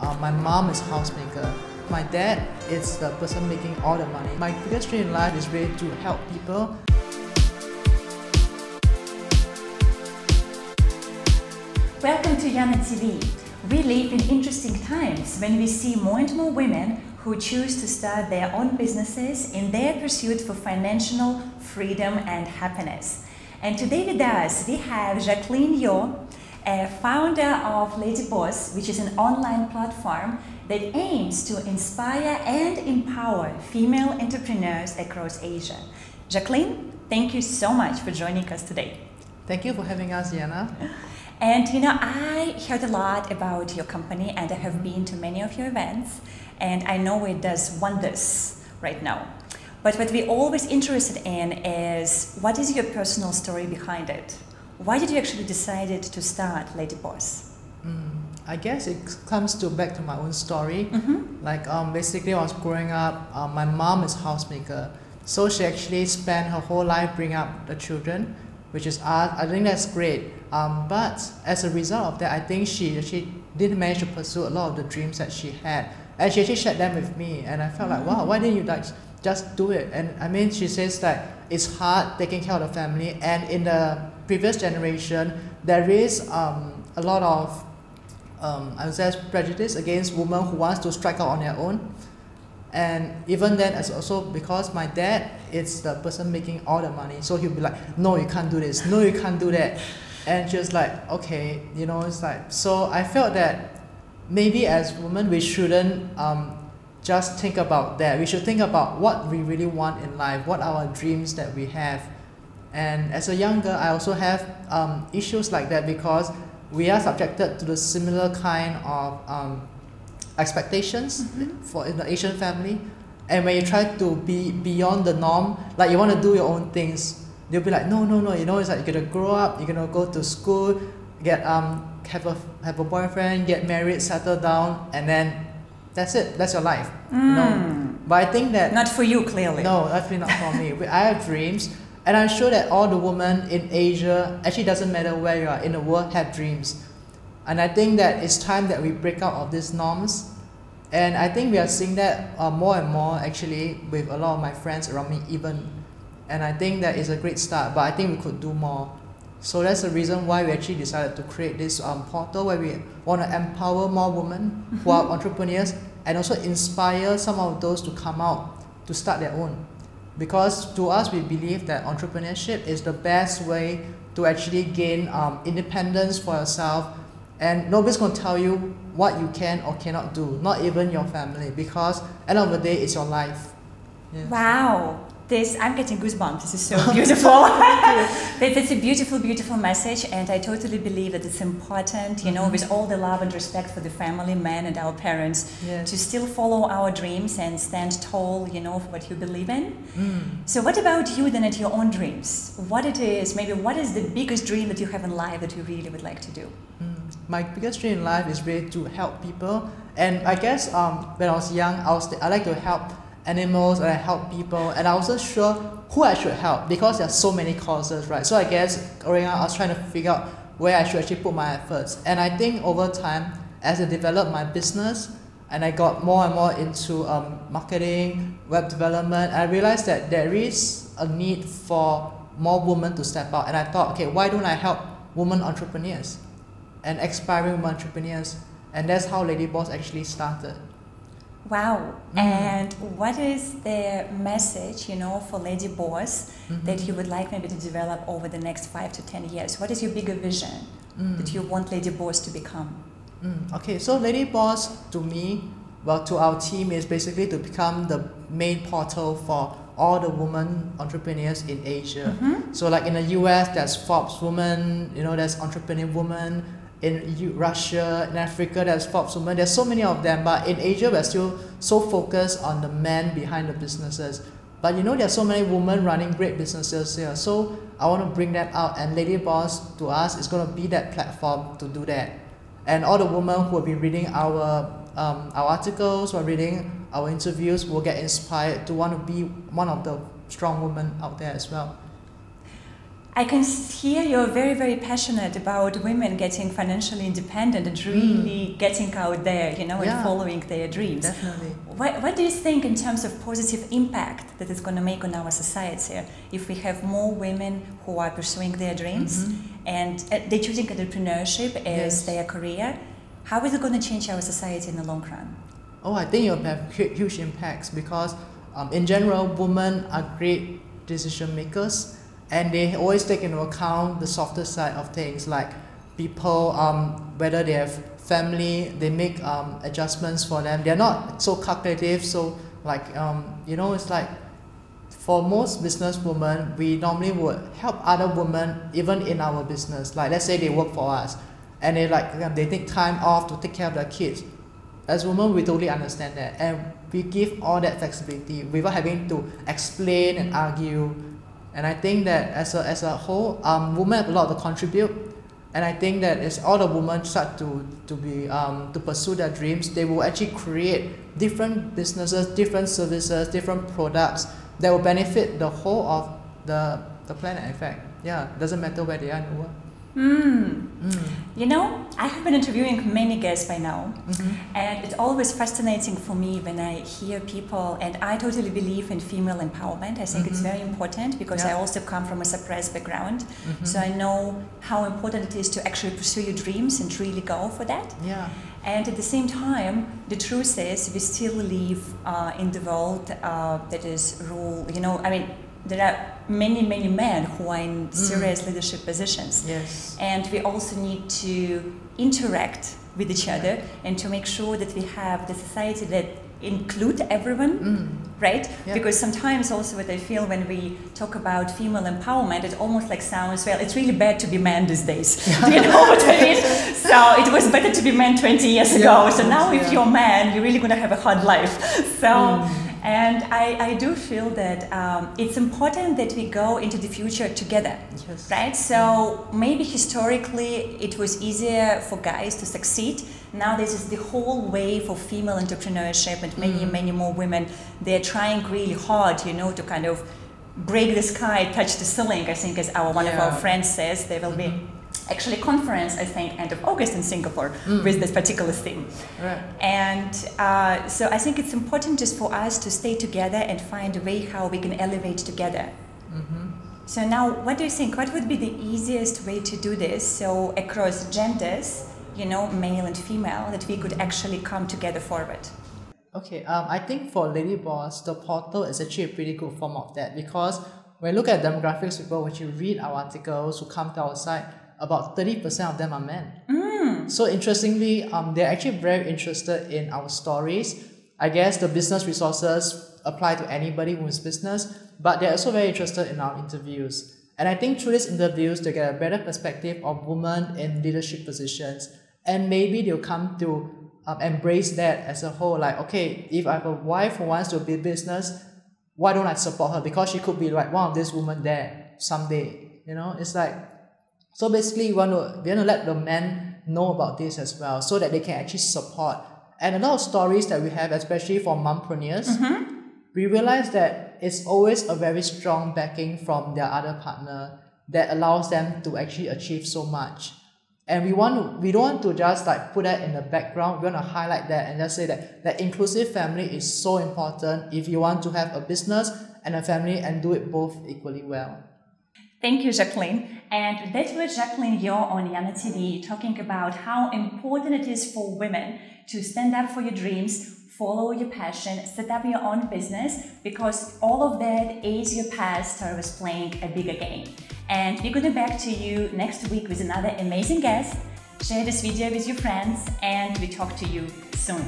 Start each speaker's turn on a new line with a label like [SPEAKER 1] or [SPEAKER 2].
[SPEAKER 1] My mom is a housemaker. My dad is the person making all the money. My biggest dream in life is really to help people.
[SPEAKER 2] Welcome to YanaTV. We live in interesting times when we see more and more women who choose to start their own businesses in their pursuit for financial freedom and happiness. And today with us we have Jacqueline Yeo, a founder of Ladyboss, which is an online platform that aims to inspire and empower female entrepreneurs across Asia. Jacqueline, thank you so much for joining us today.
[SPEAKER 1] Thank you for having us, Yana.
[SPEAKER 2] And you know, I heard a lot about your company and I have been to many of your events and I know it does wonders right now. But what we're always interested in is what is your personal story behind it? Why did you actually decide to start Ladyboss?
[SPEAKER 1] I guess it comes back to my own story. Basically, when I was growing up, my mom is a housemaker. So she actually spent her whole life bringing up the children, which is art. I think that's great. But as a result of that, I think she didn't manage to pursue a lot of the dreams that she had. And she actually shared them with me. And I felt like, wow, why didn't you just do it? And I mean, she says that it's hard taking care of the family. And in the previous generation, there is a lot of I would say prejudice against women who wants to strike out on their own. And even then, as also because my dad is the person making all the money, so he'll be like, no, you can't do this, no, you can't do that. And just like, okay, you know, it's like, so I felt that maybe as women we shouldn't just think about that. We should think about what we really want in life, what are our dreams that we have. And as a young girl, I also have issues like that because we are subjected to the similar kind of expectations in the Asian family. And when you try to be beyond the norm, like you want to do your own things, they'll be like, no, you know, it's like you're gonna grow up, you're gonna go to school, get have a boyfriend, get married, settle down, and then that's it, that's your life. You know? But I think that
[SPEAKER 2] not for you, clearly.
[SPEAKER 1] No, actually not for me. I have dreams. And I'm sure that all the women in Asia, actually doesn't matter where you are in the world, have dreams. And I think that it's time that we break out of these norms. And I think we are seeing that more and more actually with a lot of my friends around me even. And I think that is a great start, but I think we could do more. So that's the reason why we actually decided to create this portal where we want to empower more women who are entrepreneurs and also inspire some of those to come out to start their own. Because to us, we believe that entrepreneurship is the best way to actually gain independence for yourself. And nobody's going to tell you what you can or cannot do, not even your family, because at the end of the day, it's your life. Yeah.
[SPEAKER 2] Wow. I'm getting goosebumps. This is so beautiful. That's a beautiful, beautiful message, and I totally believe that it's important, you know, with all the love and respect for the family, men and our parents, to still follow our dreams and stand tall, you know, for what you believe in. So what about you then at your own dreams? What it is, maybe what is the biggest dream that you have in life that you really would like to do?
[SPEAKER 1] My biggest dream in life is really to help people. And I guess when I was young, I like to help animals and I help people, and I wasn't sure who I should help because there are so many causes, right? So I guess growing up I was trying to figure out where I should actually put my efforts. And I think over time, as I developed my business and I got more and more into marketing, web development, I realized that there is a need for more women to step out. And I thought, okay, why don't I help women entrepreneurs and aspiring women entrepreneurs? And that's how Ladyboss actually started.
[SPEAKER 2] Wow. And what is the message, you know, for Ladyboss that you would like maybe to develop over the next 5 to 10 years? What is your bigger vision that you want Ladyboss to become?
[SPEAKER 1] Okay, so Ladyboss to me, well, to our team, is basically to become the main portal for all the women entrepreneurs in Asia. So like in the US, there's Forbes Women, you know, there's Entrepreneur Women. In Russia, in Africa, there's Forbes Women. There's so many of them, but in Asia, we're still so focused on the men behind the businesses. But you know, there's so many women running great businesses here. So I want to bring that out, and Ladyboss to us is going to be that platform to do that. And all the women who will be reading our articles or reading our interviews will get inspired to want to be one of the strong women out there as well.
[SPEAKER 2] I can hear you're very, very passionate about women getting financially independent and really getting out there, you know, and following their dreams.
[SPEAKER 1] Definitely.
[SPEAKER 2] What do you think in terms of positive impact that it's going to make on our society if we have more women who are pursuing their dreams and they're choosing entrepreneurship as their career? How is it going to change our society in the long run?
[SPEAKER 1] Oh, I think it will have huge impacts because in general, women are great decision makers. And they always take into account the softer side of things, like people, whether they have family, they make adjustments for them. They're not so calculative, so like, you know, it's like for most business women, we normally would help other women even in our business. Like let's say they work for us and they take time off to take care of their kids. As women, we totally understand that, and we give all that flexibility without having to explain and argue. And I think that as a whole, women have a lot to contribute. And I think that as all the women start to pursue their dreams, they will actually create different businesses, different services, different products that will benefit the whole of the planet. In fact, doesn't matter where they are in the world.
[SPEAKER 2] You know, I have been interviewing many guests by now, and it's always fascinating for me when I hear people, and I totally believe in female empowerment. I think it's very important because I also come from a suppressed background, so I know how important it is to actually pursue your dreams and really go for that. And at the same time, the truth is we still live in the world that is ruled, you know, I mean, there are many men who are in serious leadership positions. And we also need to interact with each other and to make sure that we have the society that include everyone, right? Because sometimes also what I feel when we talk about female empowerment, it almost like sounds, well, it's really bad to be man these days. Do you know what I mean? So it was better to be man 20 years ago. So now if you're a man, you're really going to have a hard life. So. And I do feel that it's important that we go into the future together, right? So maybe historically it was easier for guys to succeed. Now this is the whole wave of female entrepreneurship, and many more women, they're trying really hard, you know, to kind of break the sky, touch the ceiling. I think as one of our friends says, there will be actually a conference, I think, end of August in Singapore with this particular theme. And so I think it's important just for us to stay together and find a way how we can elevate together. So now, what do you think? What would be the easiest way to do this? So across genders, you know, male and female, that we could actually come together forward.
[SPEAKER 1] Okay, I think for Ladyboss, the portal is actually a pretty good form of that, because when you look at demographics, people, when you read our articles who come to our site, about 30% of them are men. So interestingly, they're actually very interested in our stories. I guess the business resources apply to anybody who is business, but they're also very interested in our interviews. And I think through these interviews, they get a better perspective of women in leadership positions. And maybe they'll come to embrace that as a whole. Like, okay, if I have a wife who wants to build business, why don't I support her? Because she could be like one of these women there someday. You know, it's like, so basically, we want to let the men know about this as well, so that they can actually support. And a lot of stories that we have, especially for mompreneurs, we realize that it's always a very strong backing from their other partner that allows them to actually achieve so much. And we don't want to just like put that in the background. We want to highlight that and just say that inclusive family is so important if you want to have a business and a family and do it both equally well.
[SPEAKER 2] Thank you, Jacqueline. And that was Jacqueline Yeo on YanaTV talking about how important it is for women to stand up for your dreams, follow your passion, set up your own business, because all of that is your path towards playing a bigger game. And we're going to be back to you next week with another amazing guest. Share this video with your friends, and we talk to you soon.